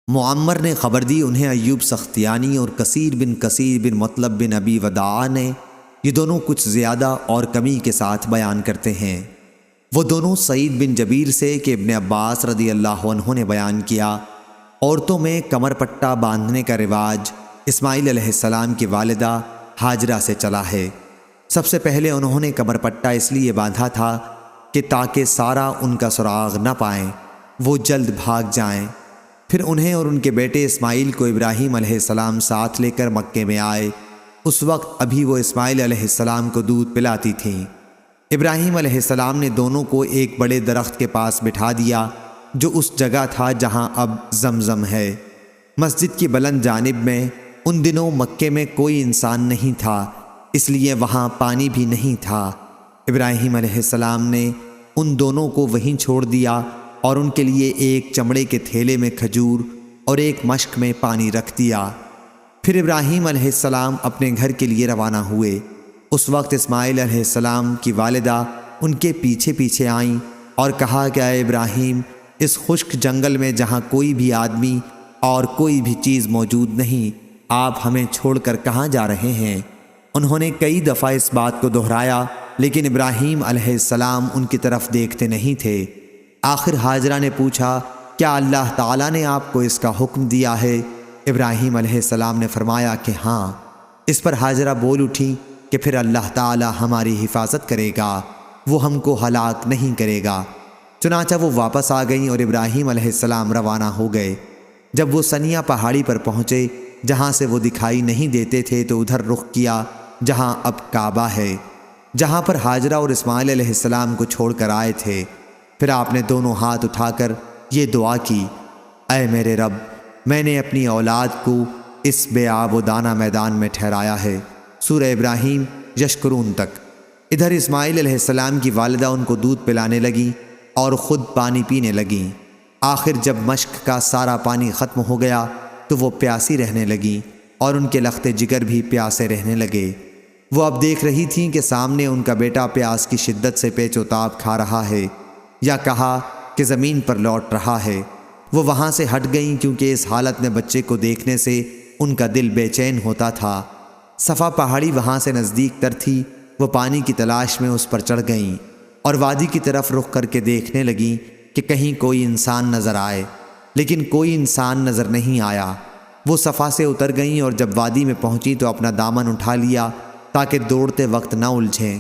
معمر نے خبر دی انہیں ایوب سختیانی اور کثیر بن مطلب بن ابی وداع نے، یہ دونوں کچھ زیادہ اور کمی کے ساتھ بیان کرتے ہیں۔ وہ دونوں سعید بن جبیر سے کہ ابن عباس رضی اللہ عنہ نے بیان کیا، عورتوں میں کمر پٹا باندھنے کا رواج اسماعیل علیہ السلام کی والدہ ہاجرہ سے چلا ہے۔ سب سے پہلے انہوں نے کمر پٹا اس لیے باندھا تھا کہ تاکہ سارا ان کا سراغ نہ پائیں، وہ جلد بھاگ جائیں۔ پھر انہیں اور ان کے بیٹے اسماعیل کو ابراہیم علیہ السلام ساتھ لے کر مکے میں آئے۔ اس وقت ابھی وہ اسماعیل علیہ السلام کو دودھ پلاتی تھیں۔ ابراہیم علیہ السلام نے دونوں کو ایک بڑے درخت کے پاس بٹھا دیا جو اس جگہ تھا جہاں اب زمزم ہے، مسجد کی بلند جانب میں۔ ان دنوں مکے میں کوئی انسان نہیں تھا، اس لیے وہاں پانی بھی نہیں تھا۔ ابراہیم علیہ السلام نے ان دونوں کو وہیں چھوڑ دیا اور ان کے لیے ایک چمڑے کے تھیلے میں کھجور اور ایک مشک میں پانی رکھ دیا۔ پھر ابراہیم علیہ السلام اپنے گھر کے لیے روانہ ہوئے۔ اس وقت اسماعیل علیہ السلام کی والدہ ان کے پیچھے پیچھے آئیں اور کہا کہ اے ابراہیم، اس خشک جنگل میں جہاں کوئی بھی آدمی اور کوئی بھی چیز موجود نہیں، آپ ہمیں چھوڑ کر کہاں جا رہے ہیں؟ انہوں نے کئی دفعہ اس بات کو دہرایا، لیکن ابراہیم علیہ السلام ان کی طرف دیکھتے نہیں تھے۔ آخر ہاجرہ نے پوچھا، کیا اللہ تعالیٰ نے آپ کو اس کا حکم دیا ہے؟ ابراہیم علیہ السلام نے فرمایا کہ ہاں۔ اس پر ہاجرہ بول اٹھی کہ پھر اللہ تعالیٰ ہماری حفاظت کرے گا، وہ ہم کو ہلاک نہیں کرے گا۔ چنانچہ وہ واپس آ گئیں اور ابراہیم علیہ السلام روانہ ہو گئے۔ جب وہ سنیا پہاڑی پر پہنچے جہاں سے وہ دکھائی نہیں دیتے تھے تو ادھر رخ کیا جہاں اب کعبہ ہے، جہاں پر ہاجرہ اور اسماعیل علیہ السلام کو چھوڑ کر آئے تھے۔ پھر آپ نے دونوں ہاتھ اٹھا کر یہ دعا کی، اے میرے رب، میں نے اپنی اولاد کو اس بے آب و دانہ میدان میں ٹھہرایا ہے۔ سورہ ابراہیم یشکرون تک۔ ادھر اسماعیل علیہ السلام کی والدہ ان کو دودھ پلانے لگیں اور خود پانی پینے لگیں۔ آخر جب مشک کا سارا پانی ختم ہو گیا تو وہ پیاسی رہنے لگیں اور ان کے لخت جگر بھی پیاسے رہنے لگے۔ وہ اب دیکھ رہی تھیں کہ سامنے ان کا بیٹا پیاس کی شدت سے پیچ و تاب کھا رہا ہے، یا کہا کہ زمین پر لوٹ رہا ہے۔ وہ وہاں سے ہٹ گئیں کیونکہ اس حالت میں بچے کو دیکھنے سے ان کا دل بے چین ہوتا تھا۔ صفا پہاڑی وہاں سے نزدیک تر تھی۔ وہ پانی کی تلاش میں اس پر چڑھ گئیں اور وادی کی طرف رخ کر کے دیکھنے لگیں کہ کہیں کوئی انسان نظر آئے، لیکن کوئی انسان نظر نہیں آیا۔ وہ صفا سے اتر گئیں اور جب وادی میں پہنچی تو اپنا دامن اٹھا لیا تاکہ دوڑتے وقت نہ الجھیں،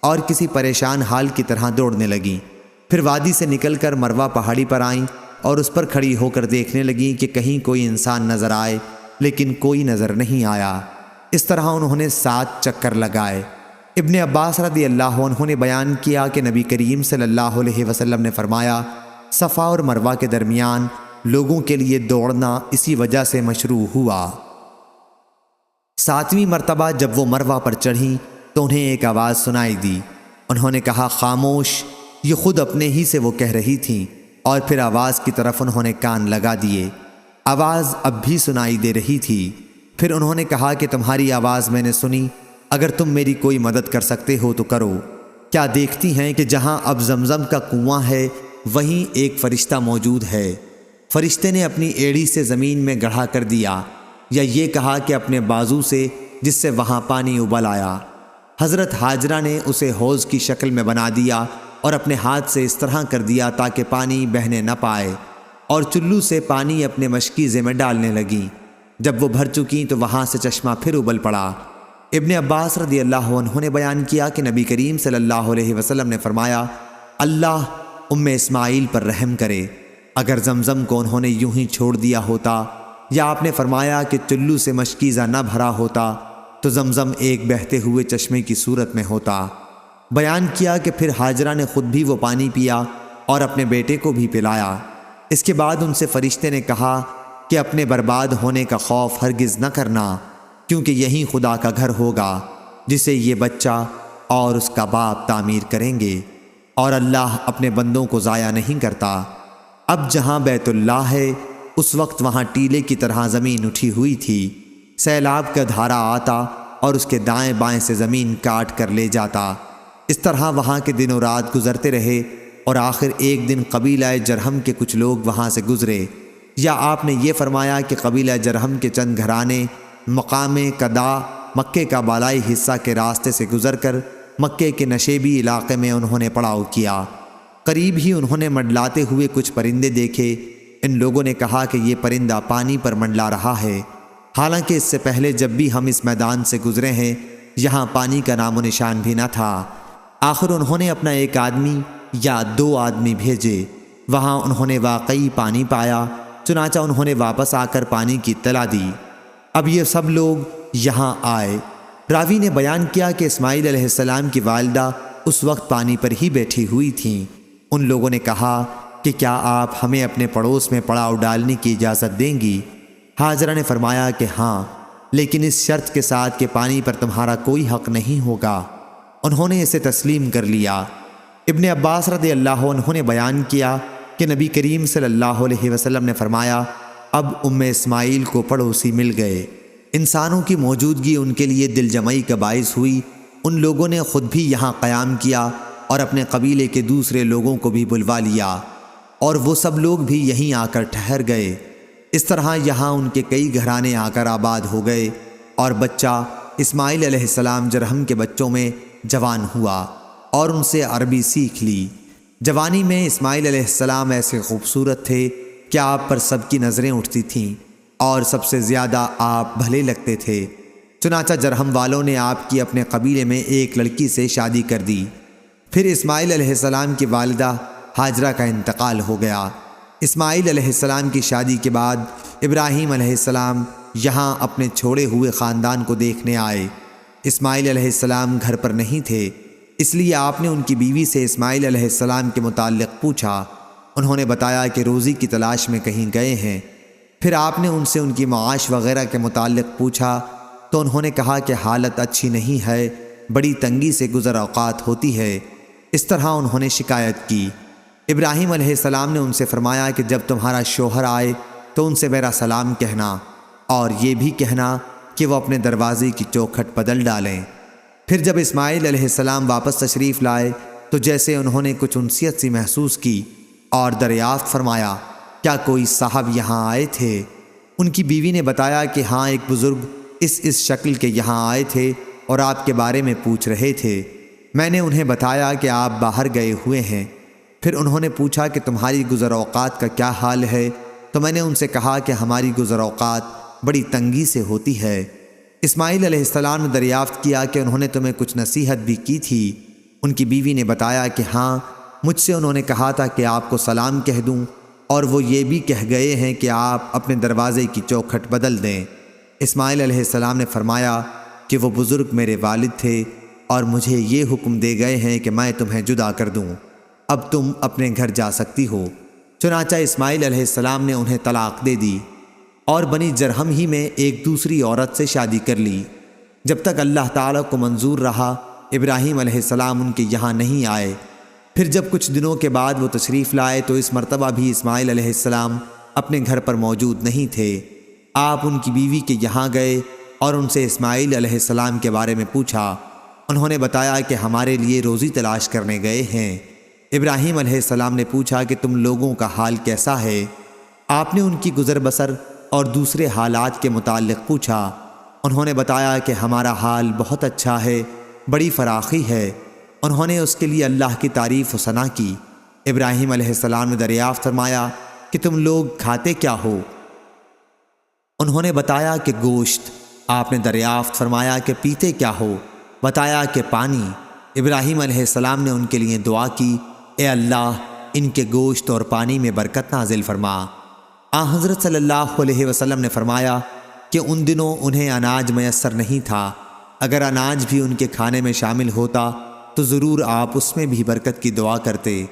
اور کسی پریشان حال کی طرح دوڑنے لگیں۔ پھر وادی سے نکل کر مروہ پہاڑی پر آئیں اور اس پر کھڑی ہو کر دیکھنے لگیں کہ کہیں کوئی انسان نظر آئے، لیکن کوئی نظر نہیں آیا۔ اس طرح انہوں نے 7 چکر لگائے۔ ابن عباس رضی اللہ عنہ نے بیان کیا کہ نبی کریم صلی اللہ علیہ وسلم نے فرمایا، صفا اور مروہ کے درمیان لوگوں کے لیے دوڑنا اسی وجہ سے مشروع ہوا۔ 7ویں مرتبہ جب وہ مروہ پر چڑھیں تو انہیں ایک آواز سنائی دی۔ انہوں نے کہا، خاموش، یہ خود اپنے ہی سے وہ کہہ رہی تھیں، اور پھر آواز کی طرف انہوں نے کان لگا دیے۔ آواز اب بھی سنائی دے رہی تھی۔ پھر انہوں نے کہا کہ تمہاری آواز میں نے سنی، اگر تم میری کوئی مدد کر سکتے ہو تو کرو۔ کیا دیکھتی ہیں کہ جہاں اب زمزم کا کنواں ہے وہیں ایک فرشتہ موجود ہے؟ فرشتے نے اپنی ایڑی سے زمین میں گڑھا کر دیا، یا یہ کہا کہ اپنے بازو سے، جس سے وہاں پانی ابل آیا۔ حضرت ہاجرہ نے اسے حوض کی شکل میں بنا دیا اور اپنے ہاتھ سے اس طرح کر دیا تاکہ پانی بہنے نہ پائے، اور چلو سے پانی اپنے مشکیزے میں ڈالنے لگیں۔ جب وہ بھر چکیں تو وہاں سے چشمہ پھر ابل پڑا۔ ابن عباس رضی اللہ عنہ نے بیان کیا کہ نبی کریم صلی اللہ علیہ وسلم نے فرمایا، اللہ اسماعیل پر رحم کرے، اگر زمزم کو انہوں نے یوں ہی چھوڑ دیا ہوتا، یا آپ نے فرمایا کہ چلو سے مشکیزہ نہ بھرا ہوتا تو زمزم ایک بہتے ہوئے چشمے کی صورت میں ہوتا۔ بیان کیا کہ پھر ہاجرہ نے خود بھی وہ پانی پیا اور اپنے بیٹے کو بھی پلایا۔ اس کے بعد ان سے فرشتے نے کہا کہ اپنے برباد ہونے کا خوف ہرگز نہ کرنا، کیونکہ یہی خدا کا گھر ہوگا جسے یہ بچہ اور اس کا باپ تعمیر کریں گے، اور اللہ اپنے بندوں کو ضائع نہیں کرتا۔ اب جہاں بیت اللہ ہے اس وقت وہاں ٹیلے کی طرح زمین اٹھی ہوئی تھی۔ سیلاب کا دھارا آتا اور اس کے دائیں بائیں سے زمین کاٹ کر لے جاتا۔ اس طرح وہاں کے دن و رات گزرتے رہے، اور آخر ایک دن قبیلہ جرہم کے کچھ لوگ وہاں سے گزرے۔ یا آپ نے یہ فرمایا کہ قبیلہ جرہم کے چند گھرانے مقام قدا مکے کا بالائی حصہ کے راستے سے گزر کر مکے کے نشیبی علاقے میں انہوں نے پڑاؤ کیا۔ قریب ہی انہوں نے منڈلاتے ہوئے کچھ پرندے دیکھے۔ ان لوگوں نے کہا کہ یہ پرندہ پانی پر منڈلا رہا ہے، حالانکہ اس سے پہلے جب بھی ہم اس میدان سے گزرے ہیں یہاں پانی کا نام و نشان بھی نہ تھا۔ آخر انہوں نے اپنا ایک آدمی یا 2 آدمی بھیجے، وہاں انہوں نے واقعی پانی پایا، چنانچہ انہوں نے واپس آ کر پانی کی اطلاع دی۔ اب یہ سب لوگ یہاں آئے۔ راوی نے بیان کیا کہ اسماعیل علیہ السلام کی والدہ اس وقت پانی پر ہی بیٹھی ہوئی تھیں۔ ان لوگوں نے کہا کہ کیا آپ ہمیں اپنے پڑوس میں پڑاؤ ڈالنے کی اجازت دیں گی؟ حاجرہ نے فرمایا کہ ہاں، لیکن اس شرط کے ساتھ کہ پانی پر تمہارا کوئی حق نہیں ہوگا۔ انہوں نے اسے تسلیم کر لیا۔ ابن عباس رضی اللہ عنہ نے بیان کیا کہ نبی کریم صلی اللہ علیہ وسلم نے فرمایا، اب اسماعیل کو پڑوسی مل گئے۔ انسانوں کی موجودگی ان کے لیے دل جمعی کا باعث ہوئی۔ ان لوگوں نے خود بھی یہاں قیام کیا اور اپنے قبیلے کے دوسرے لوگوں کو بھی بلوا لیا، اور وہ سب لوگ بھی یہیں آ کر ٹھہر گئے۔ اس طرح یہاں ان کے کئی گھرانے آ کر آباد ہو گئے، اور بچہ اسماعیل علیہ السلام جرہم کے بچوں میں جوان ہوا اور ان سے عربی سیکھ لی۔ جوانی میں اسماعیل علیہ السلام ایسے خوبصورت تھے کہ آپ پر سب کی نظریں اٹھتی تھیں، اور سب سے زیادہ آپ بھلے لگتے تھے۔ چنانچہ جرہم والوں نے آپ کی اپنے قبیلے میں ایک لڑکی سے شادی کر دی۔ پھر اسماعیل علیہ السلام کی والدہ حاجرہ کا انتقال ہو گیا۔ اسماعیل علیہ السلام کی شادی کے بعد ابراہیم علیہ السلام یہاں اپنے چھوڑے ہوئے خاندان کو دیکھنے آئے۔ اسماعیل علیہ السلام گھر پر نہیں تھے، اس لیے آپ نے ان کی بیوی سے اسماعیل علیہ السلام کے متعلق پوچھا۔ انہوں نے بتایا کہ روزی کی تلاش میں کہیں گئے ہیں۔ پھر آپ نے ان سے ان کی معاش وغیرہ کے متعلق پوچھا تو انہوں نے کہا کہ حالت اچھی نہیں ہے، بڑی تنگی سے گزر اوقات ہوتی ہے۔ اس طرح انہوں نے شکایت کی۔ ابراہیم علیہ السلام نے ان سے فرمایا کہ جب تمہارا شوہر آئے تو ان سے میرا سلام کہنا، اور یہ بھی کہنا کہ وہ اپنے دروازے کی چوکھٹ بدل ڈالیں۔ پھر جب اسماعیل علیہ السلام واپس تشریف لائے تو جیسے انہوں نے کچھ انسیت سی محسوس کی اور دریافت فرمایا، کیا کوئی صاحب یہاں آئے تھے؟ ان کی بیوی نے بتایا کہ ہاں، ایک بزرگ اس شکل کے یہاں آئے تھے اور آپ کے بارے میں پوچھ رہے تھے۔ میں نے انہیں بتایا کہ آپ باہر گئے ہوئے ہیں۔ پھر انہوں نے پوچھا کہ تمہاری گزر اوقات کا کیا حال ہے؟ تو میں نے ان سے کہا کہ ہماری گزر اوقات بڑی تنگی سے ہوتی ہے۔ اسماعیل علیہ السلام نے دریافت کیا کہ انہوں نے تمہیں کچھ نصیحت بھی کی تھی؟ ان کی بیوی نے بتایا کہ ہاں، مجھ سے انہوں نے کہا تھا کہ آپ کو سلام کہہ دوں، اور وہ یہ بھی کہہ گئے ہیں کہ آپ اپنے دروازے کی چوکھٹ بدل دیں۔ اسماعیل علیہ السلام نے فرمایا کہ وہ بزرگ میرے والد تھے اور مجھے یہ حکم دے گئے ہیں کہ میں تمہیں جدا کر دوں، اب تم اپنے گھر جا سکتی ہو۔ چنانچہ اسماعیل علیہ السلام نے انہیں طلاق دے دی اور بنی جرہم ہی میں ایک دوسری عورت سے شادی کر لی۔ جب تک اللہ تعالیٰ کو منظور رہا ابراہیم علیہ السلام ان کے یہاں نہیں آئے۔ پھر جب کچھ دنوں کے بعد وہ تشریف لائے تو اس مرتبہ بھی اسماعیل علیہ السلام اپنے گھر پر موجود نہیں تھے۔ آپ ان کی بیوی کے یہاں گئے اور ان سے اسماعیل علیہ السلام کے بارے میں پوچھا۔ انہوں نے بتایا کہ ہمارے لیے روزی تلاش کرنے گئے ہیں۔ ابراہیم علیہ السلام نے پوچھا کہ تم لوگوں کا حال کیسا ہے؟ آپ نے ان کی گزر بسر اور دوسرے حالات کے متعلق پوچھا۔ انہوں نے بتایا کہ ہمارا حال بہت اچھا ہے، بڑی فراخی ہے۔ انہوں نے اس کے لیے اللہ کی تعریف و ثنا کی۔ ابراہیم علیہ السلام نے دریافت فرمایا کہ تم لوگ کھاتے کیا ہو؟ انہوں نے بتایا کہ گوشت۔ آپ نے دریافت فرمایا کہ پیتے کیا ہو؟ بتایا کہ پانی۔ ابراہیم علیہ السلام نے ان کے لیے دعا کی، اے اللہ، ان کے گوشت اور پانی میں برکت نازل فرما۔ حضرت صلی اللہ علیہ وسلم نے فرمایا کہ ان دنوں انہیں اناج میسر نہیں تھا، اگر اناج بھی ان کے کھانے میں شامل ہوتا تو ضرور آپ اس میں بھی برکت کی دعا کرتے۔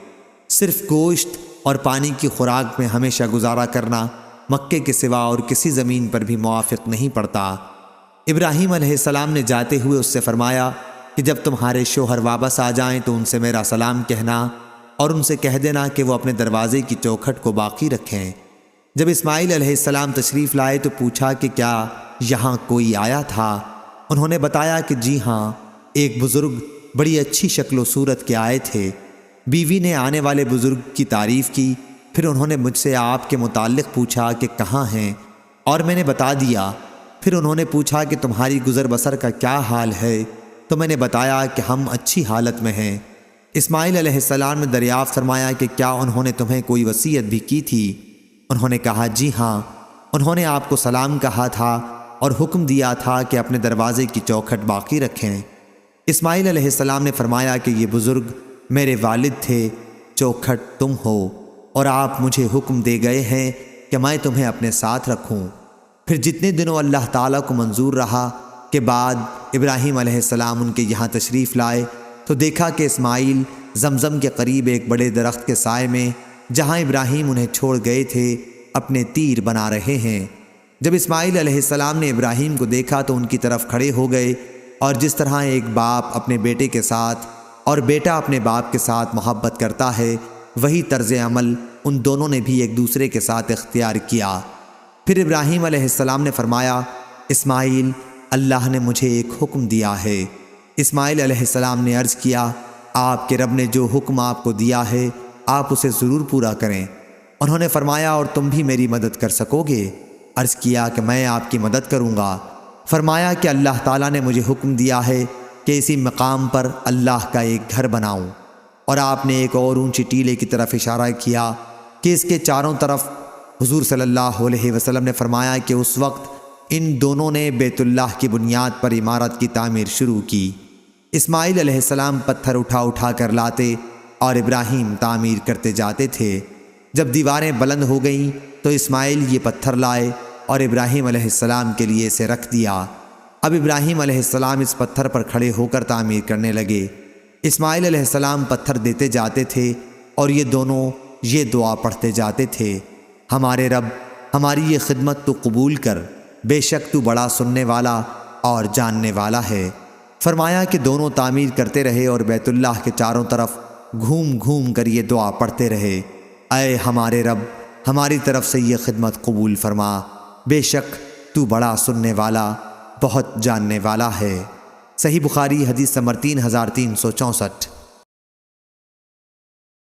صرف گوشت اور پانی کی خوراک میں ہمیشہ گزارا کرنا مکے کے سوا اور کسی زمین پر بھی موافق نہیں پڑتا۔ ابراہیم علیہ السلام نے جاتے ہوئے اس سے فرمایا کہ جب تمہارے شوہر واپس آ جائیں تو ان سے میرا سلام کہنا اور ان سے کہہ دینا کہ وہ اپنے دروازے کی چوکھٹ کو باقی رکھیں۔ جب اسماعیل علیہ السلام تشریف لائے تو پوچھا کہ کیا یہاں کوئی آیا تھا؟ انہوں نے بتایا کہ جی ہاں، ایک بزرگ بڑی اچھی شکل و صورت کے آئے تھے۔ بیوی نے آنے والے بزرگ کی تعریف کی، پھر انہوں نے مجھ سے آپ کے متعلق پوچھا کہ کہاں ہیں، اور میں نے بتا دیا۔ پھر انہوں نے پوچھا کہ تمہاری گزر بسر کا کیا حال ہے، تو میں نے بتایا کہ ہم اچھی حالت میں ہیں۔ اسماعیل علیہ السلام نے دریافت فرمایا کہ کیا انہوں نے تمہیں کوئی وصیت بھی کی تھی؟ انہوں نے کہا جی ہاں، انہوں نے آپ کو سلام کہا تھا اور حکم دیا تھا کہ اپنے دروازے کی چوکھٹ باقی رکھیں۔ اسماعیل علیہ السلام نے فرمایا کہ یہ بزرگ میرے والد تھے، چوکھٹ تم ہو، اور آپ مجھے حکم دے گئے ہیں کہ میں تمہیں اپنے ساتھ رکھوں۔ پھر جتنے دنوں اللہ تعالیٰ کو منظور رہا کے بعد ابراہیم علیہ السلام ان کے یہاں تشریف لائے تو دیکھا کہ اسماعیل زمزم کے قریب ایک بڑے درخت کے سائے میں، جہاں ابراہیم انہیں چھوڑ گئے تھے، اپنے تیر بنا رہے ہیں۔ جب اسماعیل علیہ السلام نے ابراہیم کو دیکھا تو ان کی طرف کھڑے ہو گئے، اور جس طرح ایک باپ اپنے بیٹے کے ساتھ اور بیٹا اپنے باپ کے ساتھ محبت کرتا ہے، وہی طرز عمل ان دونوں نے بھی ایک دوسرے کے ساتھ اختیار کیا۔ پھر ابراہیم علیہ السلام نے فرمایا اسماعیل، اللہ نے مجھے ایک حکم دیا ہے۔ اسماعیل علیہ السلام نے عرض کیا آپ کے رب نے جو حکم آپ کو دیا ہے آپ اسے ضرور پورا کریں۔ انہوں نے فرمایا اور تم بھی میری مدد کر سکو گے؟ عرض کیا کہ میں آپ کی مدد کروں گا۔ فرمایا کہ اللہ تعالیٰ نے مجھے حکم دیا ہے کہ اسی مقام پر اللہ کا ایک گھر بناؤں، اور آپ نے ایک اور اونچی ٹیلے کی طرف اشارہ کیا کہ اس کے چاروں طرف۔ حضور صلی اللہ علیہ وسلم نے فرمایا کہ اس وقت ان دونوں نے بیت اللہ کی بنیاد پر عمارت کی تعمیر شروع کی۔ اسماعیل علیہ السلام پتھر اٹھا اٹھا کر لاتے اور ابراہیم تعمیر کرتے جاتے تھے۔ جب دیواریں بلند ہو گئیں تو اسماعیل یہ پتھر لائے اور ابراہیم علیہ السلام کے لیے اسے رکھ دیا۔ اب ابراہیم علیہ السلام اس پتھر پر کھڑے ہو کر تعمیر کرنے لگے۔ اسماعیل علیہ السلام پتھر دیتے جاتے تھے اور یہ دونوں یہ دعا پڑھتے جاتے تھے، ہمارے رب ہماری یہ خدمت تو قبول کر، بے شک تو بڑا سننے والا اور جاننے والا ہے۔ فرمایا کہ دونوں تعمیر کرتے رہے اور بیت اللہ کے چاروں طرف گھوم گھوم کر یہ دعا پڑھتے رہے، اے ہمارے رب ہماری طرف سے یہ خدمت قبول فرما، بے شک تو بڑا سننے والا بہت جاننے والا ہے۔ صحیح بخاری حدیث نمبر 3364۔